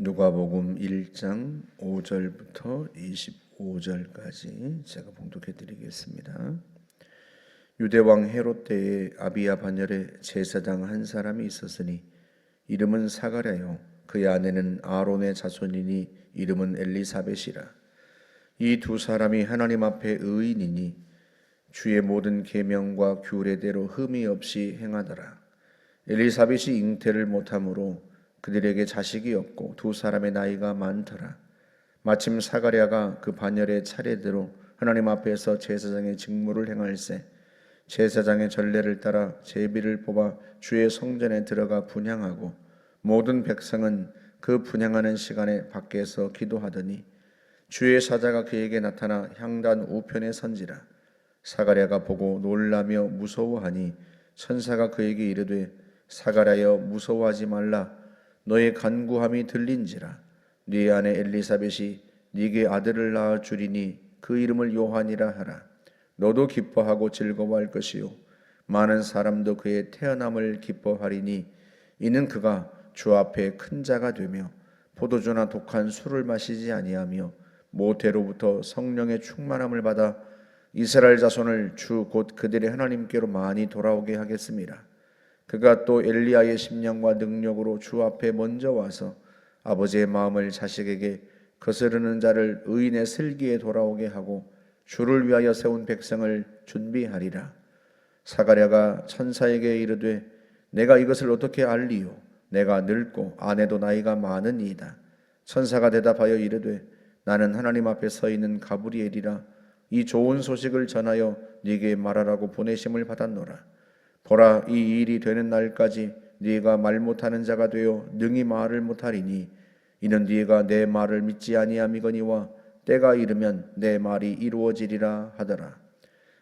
누가복음 1장 5절부터 25절까지 제가 봉독해 드리겠습니다. 유대왕 헤롯 때에 아비야 반열에 제사장 한 사람이 있었으니 이름은 사가랴요 그의 아내는 아론의 자손이니 이름은 엘리사벳이라. 이 두 사람이 하나님 앞에 의인이니 주의 모든 계명과 규례대로 흠이 없이 행하더라. 엘리사벳이 잉태를 못하므로 그들에게 자식이 없고 두 사람의 나이가 많더라. 마침 사가랴가 그 반열의 차례대로 하나님 앞에서 제사장의 직무를 행할세 제사장의 전례를 따라 제비를 뽑아 주의 성전에 들어가 분향하고 모든 백성은 그 분향하는 시간에 밖에서 기도하더니 주의 사자가 그에게 나타나 향단 우편에 선지라. 사가랴가 보고 놀라며 무서워하니 천사가 그에게 이르되 사가랴여 무서워하지 말라. 너의 간구함이 들린지라. 네 아내 엘리사벳이 네게 아들을 낳아 주리니 그 이름을 요한이라 하라. 너도 기뻐하고 즐거워할 것이요 많은 사람도 그의 태어남을 기뻐하리니 이는 그가 주 앞에 큰 자가 되며 포도주나 독한 술을 마시지 아니하며 모태로부터 성령의 충만함을 받아 이스라엘 자손을 주 곧 그들의 하나님께로 많이 돌아오게 하겠습니다. 그가 또 엘리야의 심령과 능력으로 주 앞에 먼저 와서 아버지의 마음을 자식에게 거스르는 자를 의인의 슬기에 돌아오게 하고 주를 위하여 세운 백성을 준비하리라. 사가랴가 천사에게 이르되 내가 이것을 어떻게 알리요? 내가 늙고 아내도 나이가 많으니이다. 천사가 대답하여 이르되 나는 하나님 앞에 서 있는 가브리엘이라. 이 좋은 소식을 전하여 네게 말하라고 보내심을 받았노라. 보라, 이 일이 되는 날까지 네가 말 못하는 자가 되어 능히 말을 못하리니 이는 네가 내 말을 믿지 아니함이거니와 때가 이르면 내 말이 이루어지리라 하더라.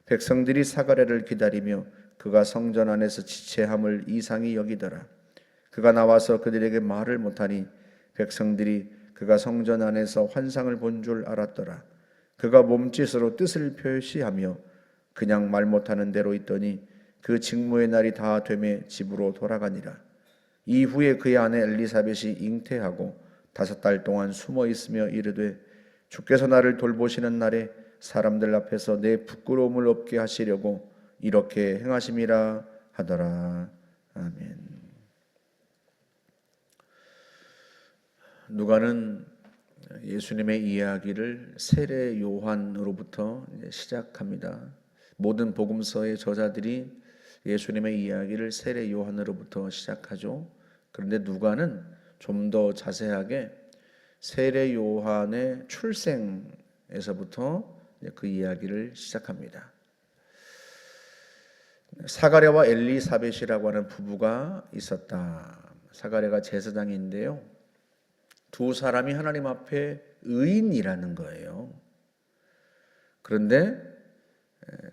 백성들이 사가랴를 기다리며 그가 성전 안에서 지체함을 이상히 여기더라. 그가 나와서 그들에게 말을 못하니 백성들이 그가 성전 안에서 환상을 본 줄 알았더라. 그가 몸짓으로 뜻을 표시하며 그냥 말 못하는 대로 있더니 그 직무의 날이 다 되매 집으로 돌아가니라. 이후에 그의 아내 엘리사벳이 잉태하고 5달 동안 숨어 있으며 이르되 주께서 나를 돌보시는 날에 사람들 앞에서 내 부끄러움을 없게 하시려고 이렇게 행하심이라 하더라. 아멘. 누가는 예수님의 이야기를 세례 요한으로부터 시작합니다. 모든 복음서의 저자들이 예수님의 이야기를 세례 요한으로부터 시작하죠. 그런데 누가는 좀 더 자세하게 세례 요한의 출생에서부터 그 이야기를 시작합니다. 사가랴와 엘리사벳이라고 하는 부부가 있었다. 사가랴가 제사장인데요. 두 사람이 하나님 앞에 의인이라는 거예요. 그런데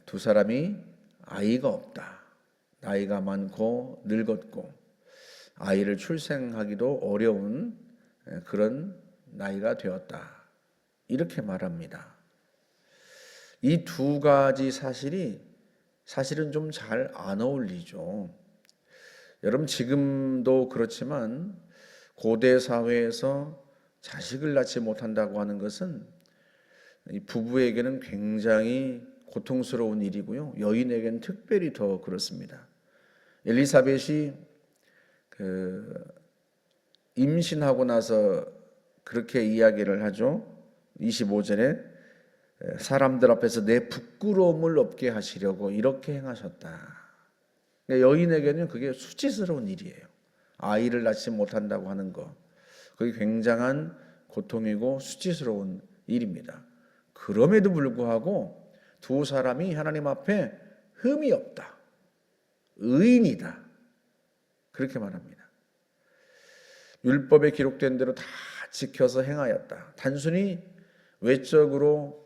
두 사람이 아이가 없다. 나이가 많고 늙었고 아이를 출생하기도 어려운 그런 나이가 되었다. 이렇게 말합니다. 이 두 가지 사실은 좀 잘 안 어울리죠. 여러분 지금도 그렇지만 고대 사회에서 자식을 낳지 못한다고 하는 것은 이 부부에게는 굉장히 고통스러운 일이고요. 여인에게는 특별히 더 그렇습니다. 엘리사벳이 임신하고 나서 그렇게 이야기를 하죠. 25절에 사람들 앞에서 내 부끄러움을 없게 하시려고 이렇게 행하셨다. 여인에게는 그게 수치스러운 일이에요. 아이를 낳지 못한다고 하는 것, 그게 굉장한 고통이고 수치스러운 일입니다. 그럼에도 불구하고 두 사람이 하나님 앞에 흠이 없다, 의인이다, 그렇게 말합니다. 율법에 기록된 대로 다 지켜서 행하였다. 단순히 외적으로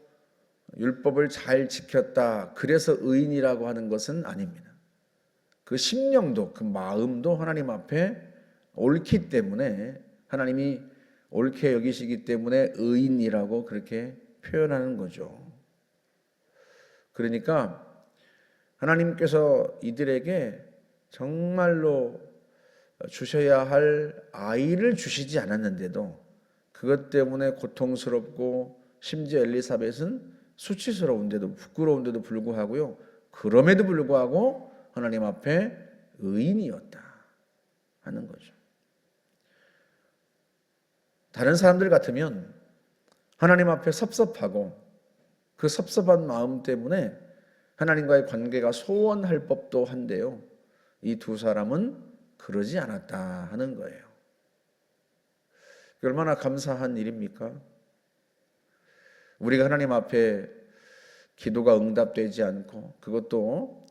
율법을 잘 지켰다, 그래서 의인이라고 하는 것은 아닙니다. 그 심령도, 그 마음도 하나님 앞에 옳기 때문에, 하나님이 옳게 여기시기 때문에 의인이라고 그렇게 표현하는 거죠. 그러니까 하나님께서 이들에게 정말로 주셔야 할 아이를 주시지 않았는데도 그것 때문에 고통스럽고 심지어 엘리사벳은 수치스러운데도 부끄러운데도 불구하고요. 그럼에도 불구하고 하나님 앞에 의인이었다 하는 거죠. 다른 사람들 같으면 하나님 앞에 섭섭하고 그 섭섭한 마음 때문에 하나님과의 관계가 소원할 법도 한데요. 이 두 사람은 그러지 않았다 하는 거예요. 얼마나 감사한 일입니까? 우리가 하나님 앞에 기도가 응답되지 않고 그것도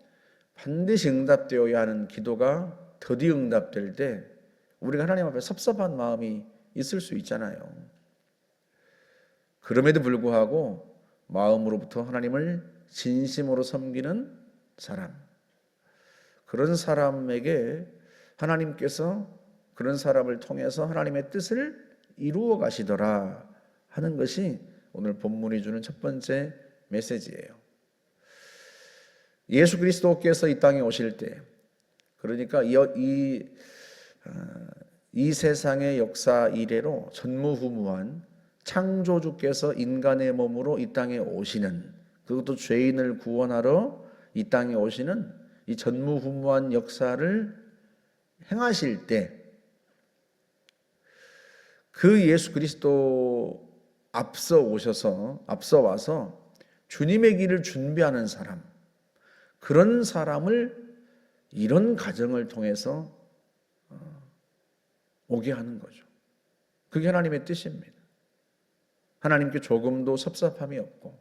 반드시 응답되어야 하는 기도가 더디 응답될 때 우리가 하나님 앞에 섭섭한 마음이 있을 수 있잖아요. 그럼에도 불구하고 마음으로부터 하나님을 진심으로 섬기는 사람, 그런 사람에게 하나님께서 그런 사람을 통해서 하나님의 뜻을 이루어 가시더라 하는 것이 오늘 본문이 주는 첫 번째 메시지예요. 예수 그리스도께서 이 땅에 오실 때, 그러니까 이 세상의 역사 이래로 전무후무한 창조주께서 인간의 몸으로 이 땅에 오시는, 그것도 죄인을 구원하러 이 땅에 오시는 이 전무후무한 역사를 행하실 때 그 예수 그리스도 앞서 와서 주님의 길을 준비하는 사람, 그런 사람을 이런 과정을 통해서 오게 하는 거죠. 그게 하나님의 뜻입니다. 하나님께 조금도 섭섭함이 없고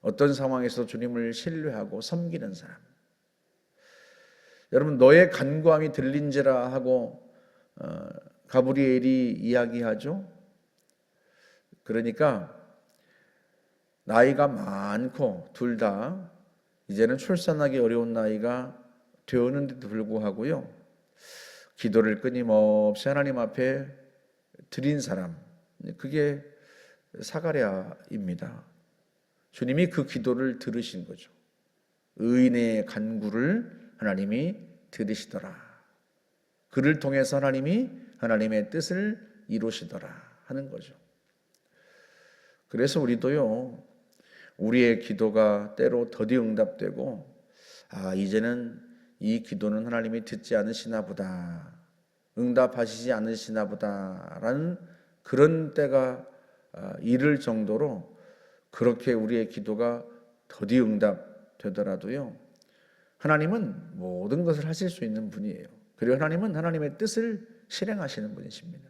어떤 상황에서 주님을 신뢰하고 섬기는 사람. 여러분, 너의 간구함이 들린지라 하고 가브리엘이 이야기하죠. 그러니까 나이가 많고 둘 다 이제는 출산하기 어려운 나이가 되었는데도 불구하고요, 기도를 끊임없이 하나님 앞에 드린 사람, 그게 사가랴입니다. 주님이 그 기도를 들으신 거죠. 의인의 간구를 하나님이 들으시더라. 그를 통해서 하나님이 하나님의 뜻을 이루시더라 하는 거죠. 그래서 우리도요, 우리의 기도가 때로 더디 응답되고 이제는 이 기도는 하나님이 듣지 않으시나 보다, 응답하시지 않으시나 보다라는 그런 때가 이를 정도로 그렇게 우리의 기도가 더디 응답되더라도요, 하나님은 모든 것을 하실 수 있는 분이에요. 그리고 하나님은 하나님의 뜻을 실행하시는 분이십니다.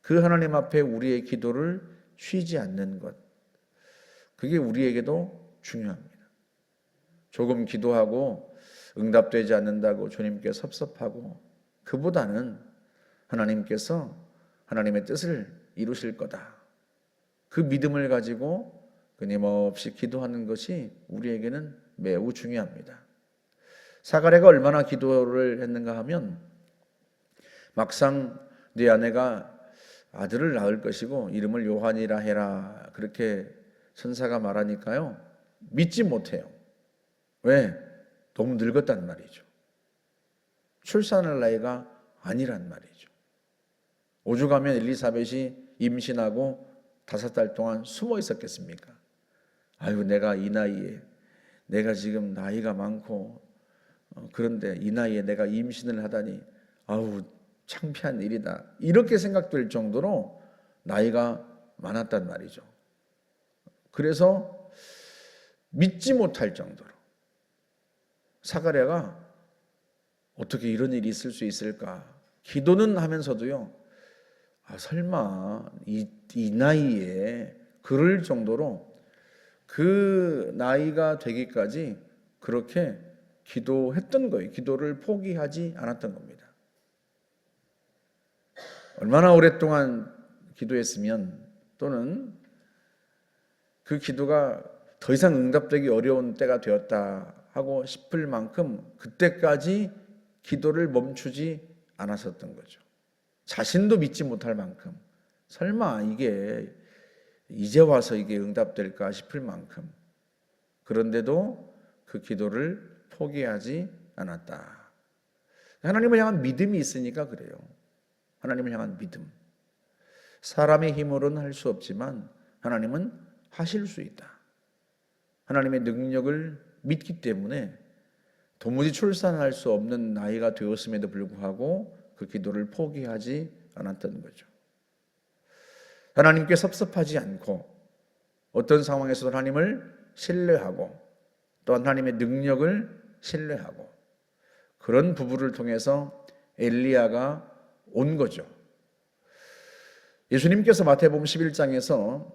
그 하나님 앞에 우리의 기도를 쉬지 않는 것, 그게 우리에게도 중요합니다. 조금 기도하고 응답되지 않는다고 주님께 섭섭하고, 그보다는 하나님께서 하나님의 뜻을 이루실 거다, 그 믿음을 가지고 끊임없이 기도하는 것이 우리에게는 매우 중요합니다. 사가랴가 얼마나 기도를 했는가 하면, 막상 네 아내가 아들을 낳을 것이고 이름을 요한이라 해라, 그렇게 선사가 말하니까요, 믿지 못해요. 왜? 너무 늙었단 말이죠. 출산할 나이가 아니란 말이죠. 오죽하면 엘리사벳이 임신하고 5달 동안 숨어 있었겠습니까? 아유, 내가 이 나이에, 내가 지금 나이가 많고 그런데 이 나이에 내가 임신을 하다니, 아우, 창피한 일이다, 이렇게 생각될 정도로 나이가 많았단 말이죠. 그래서 믿지 못할 정도로 사가랴가 어떻게 이런 일이 있을 수 있을까 기도는 하면서도요, 설마 이 나이에 그럴 정도로 그 나이가 되기까지 그렇게 기도했던 거예요. 기도를 포기하지 않았던 겁니다. 얼마나 오랫동안 기도했으면, 또는 그 기도가 더 이상 응답되기 어려운 때가 되었다 하고 싶을 만큼 그때까지 기도를 멈추지 않았었던 거죠. 자신도 믿지 못할 만큼, 설마 이게 이제 와서 이게 응답될까 싶을 만큼, 그런데도 그 기도를 포기하지 않았다. 하나님을 향한 믿음이 있으니까 그래요. 하나님을 향한 믿음. 사람의 힘으로는 할 수 없지만 하나님은 하실 수 있다. 하나님의 능력을 믿기 때문에 도무지 출산할 수 없는 나이가 되었음에도 불구하고 그 기도를 포기하지 않았던 거죠. 하나님께 섭섭하지 않고 어떤 상황에서도 하나님을 신뢰하고 또 하나님의 능력을 신뢰하고 그런 부부를 통해서 엘리야가 온 거죠. 예수님께서 마태복음 11장에서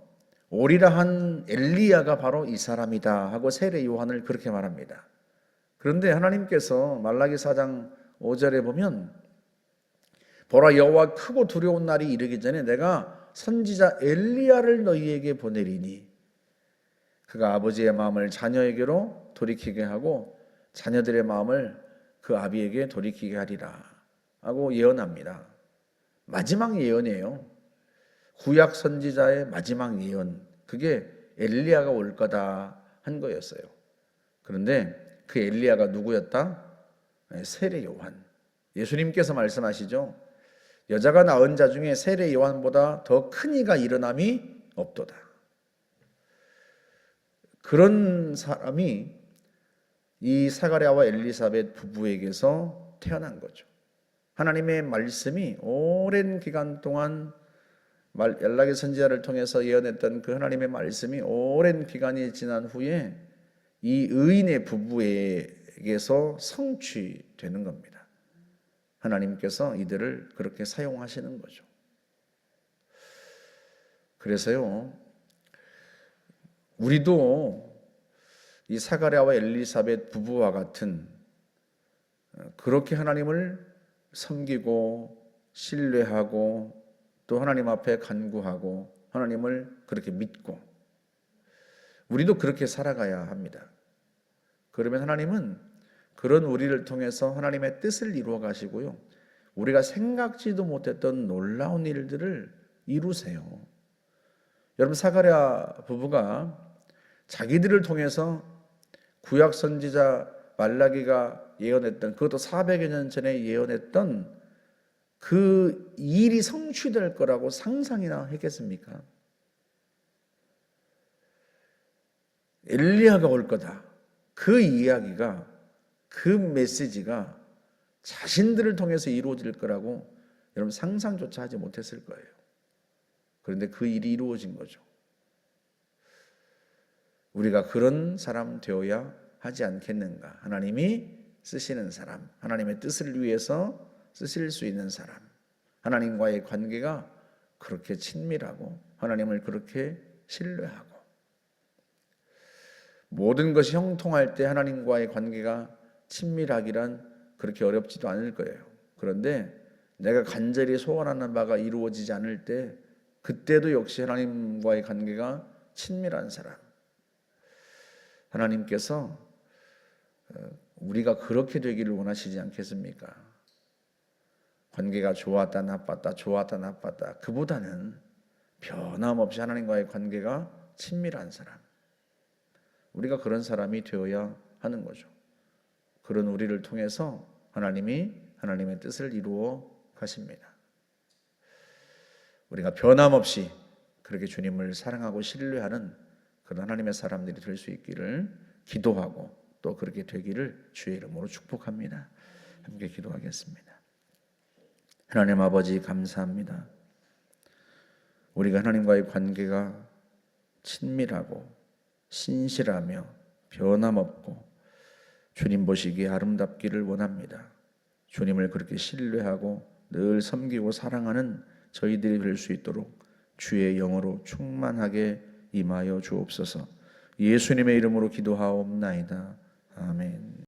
오리라 한 엘리야가 바로 이 사람이다 하고 세례 요한을 그렇게 말합니다. 그런데 하나님께서 말라기 4장 5절에 보면 보라 여호와 크고 두려운 날이 이르기 전에 내가 선지자 엘리야를 너희에게 보내리니 그가 아버지의 마음을 자녀에게로 돌이키게 하고 자녀들의 마음을 그 아비에게 돌이키게 하리라 하고 예언합니다. 마지막 예언이에요. 구약 선지자의 마지막 예언, 그게 엘리야가 올 거다 한 거였어요. 그런데 그 엘리야가 누구였다? 세례 요한. 예수님께서 말씀하시죠. 여자가 낳은 자 중에 세례 요한보다 더 큰 이가 일어남이 없도다. 그런 사람이 이 사가랴와 엘리사벳 부부에게서 태어난 거죠. 하나님의 말씀이 오랜 기간 동안 엘라기 선지자를 통해서 예언했던 그 하나님의 말씀이 오랜 기간이 지난 후에 이 의인의 부부에게서 성취되는 겁니다. 하나님께서 이들을 그렇게 사용하시는 거죠. 그래서요, 우리도 이 사가랴와 엘리사벳 부부와 같은 그렇게 하나님을 섬기고 신뢰하고 또 하나님 앞에 간구하고 하나님을 그렇게 믿고 우리도 그렇게 살아가야 합니다. 그러면 하나님은 그런 우리를 통해서 하나님의 뜻을 이루어 가시고요. 우리가 생각지도 못했던 놀라운 일들을 이루세요. 여러분, 사가랴 부부가 자기들을 통해서 구약 선지자 말라기가 예언했던, 그것도 400여 년 전에 예언했던 그 일이 성취될 거라고 상상이나 했겠습니까? 엘리야가 올 거다. 그 이야기가, 그 메시지가 자신들을 통해서 이루어질 거라고 여러분 상상조차 하지 못했을 거예요. 그런데 그 일이 이루어진 거죠. 우리가 그런 사람 되어야 하지 않겠는가? 하나님이 쓰시는 사람, 하나님의 뜻을 위해서 쓰실 수 있는 사람, 하나님과의 관계가 그렇게 친밀하고 하나님을 그렇게 신뢰하고 모든 것이 형통할 때 하나님과의 관계가 친밀하기란 그렇게 어렵지도 않을 거예요. 그런데 내가 간절히 소원하는 바가 이루어지지 않을 때 그때도 역시 하나님과의 관계가 친밀한 사람, 하나님께서 우리가 그렇게 되기를 원하시지 않겠습니까? 관계가 좋았다 나빴다 좋았다 나빴다 그보다는 변함없이 하나님과의 관계가 친밀한 사람, 우리가 그런 사람이 되어야 하는 거죠. 그런 우리를 통해서 하나님이 하나님의 뜻을 이루어 가십니다. 우리가 변함없이 그렇게 주님을 사랑하고 신뢰하는 그런 하나님의 사람들이 될 수 있기를 기도하고 또 그렇게 되기를 주의 이름으로 축복합니다. 함께 기도하겠습니다. 하나님 아버지, 감사합니다. 우리가 하나님과의 관계가 친밀하고 신실하며 변함없고 주님 보시기에 아름답기를 원합니다. 주님을 그렇게 신뢰하고 늘 섬기고 사랑하는 저희들이 될 수 있도록 주의 영으로 충만하게 임하여 주옵소서. 예수님의 이름으로 기도하옵나이다. 아멘.